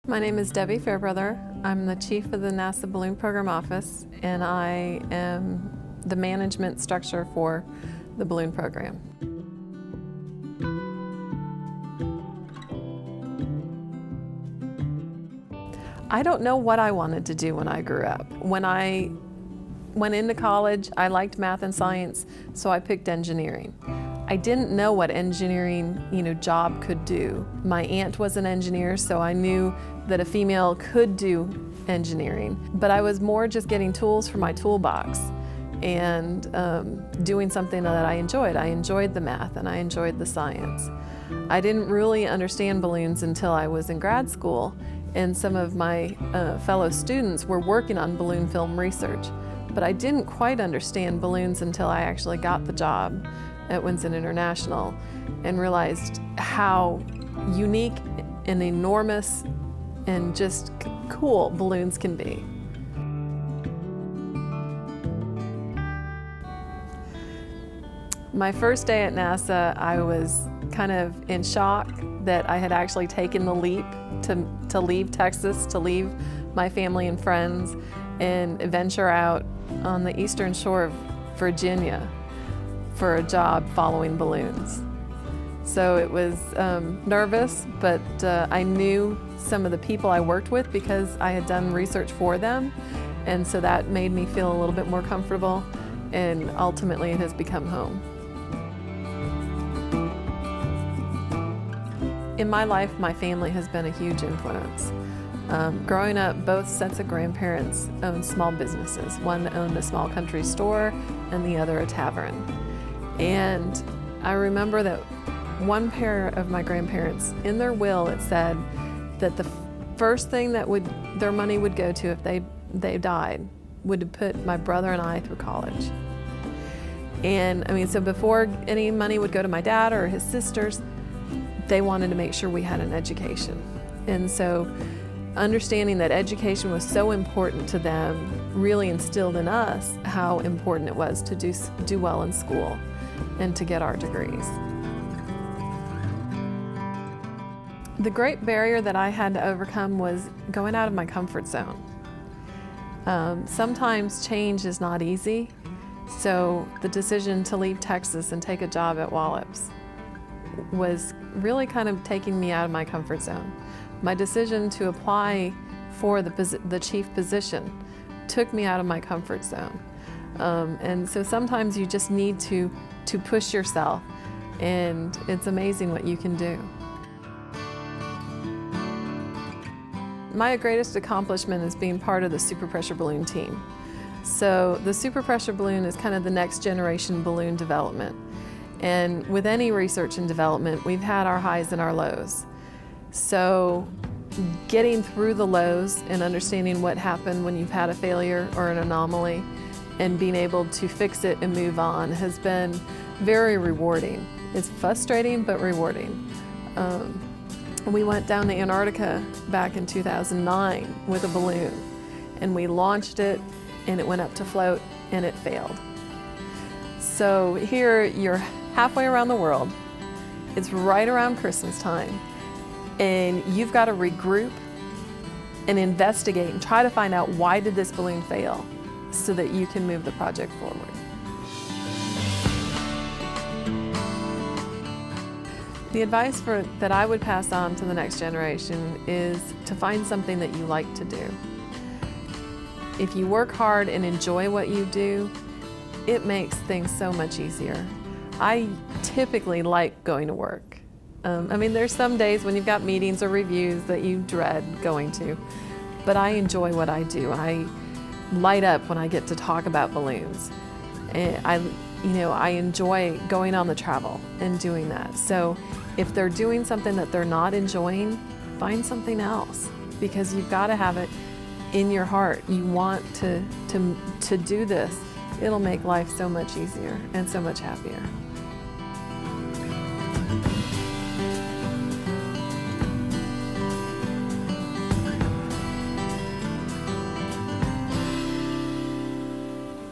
My name is Debbie Fairbrother. I'm the chief of the NASA Balloon Program Office, and I am the management structure for the balloon program. I don't know what I wanted to do when I grew up. When I went into college, I liked math and science, so I picked engineering. I didn't know what engineering, job could do. My aunt was an engineer, so I knew that a female could do engineering, but I was more just getting tools for my toolbox and doing something that I enjoyed. I enjoyed the math and I enjoyed the science. I didn't really understand balloons until I was in grad school, and some of my fellow students were working on balloon film research, but I didn't quite understand balloons until I actually got the job at Winston International and realized how unique and enormous and just cool balloons can be. My first day at NASA, I was kind of in shock that I had actually taken the leap to leave Texas, to leave my family and friends, and venture out on the eastern shore of Virginia for a job following balloons. So it was nervous, but I knew some of the people I worked with because I had done research for them, and so that made me feel a little bit more comfortable, and ultimately it has become home. In my life, my family has been a huge influence. Growing up, both sets of grandparents owned small businesses. One owned a small country store and the other a tavern. And I remember that one pair of my grandparents, in their will, it said that the first thing that their money would go to if they died would put my brother and I through college. And so before any money would go to my dad or his sisters, they wanted to make sure we had an education. And so understanding that education was so important to them really instilled in us how important it was to do well in school and to get our degrees. The great barrier that I had to overcome was going out of my comfort zone. Sometimes change is not easy, so the decision to leave Texas and take a job at Wallops was really kind of taking me out of my comfort zone. My decision to apply for the chief position took me out of my comfort zone. And so sometimes you just need to push yourself, and it's amazing what you can do. My greatest accomplishment is being part of the super pressure balloon team. So the super pressure balloon is kind of the next generation balloon development. And with any research and development, we've had our highs and our lows. So getting through the lows and understanding what happened when you've had a failure or an anomaly and being able to fix it and move on has been very rewarding. It's frustrating, but rewarding. We went down to Antarctica back in 2009 with a balloon, and we launched it, and it went up to float, and it failed. So here you're halfway around the world. It's right around Christmas time, and you've got to regroup and investigate and try to find out why did this balloon fail so that you can move the project forward. The advice that I would pass on to the next generation is to find something that you like to do. If you work hard and enjoy what you do, it makes things so much easier. I typically like going to work. There's some days when you've got meetings or reviews that you dread going to, but I enjoy what I do. I light up when I get to talk about balloons. And I enjoy going on the travel and doing that. So if they're doing something that they're not enjoying, find something else, because you've got to have it in your heart. You want to do this. It'll make life so much easier and so much happier.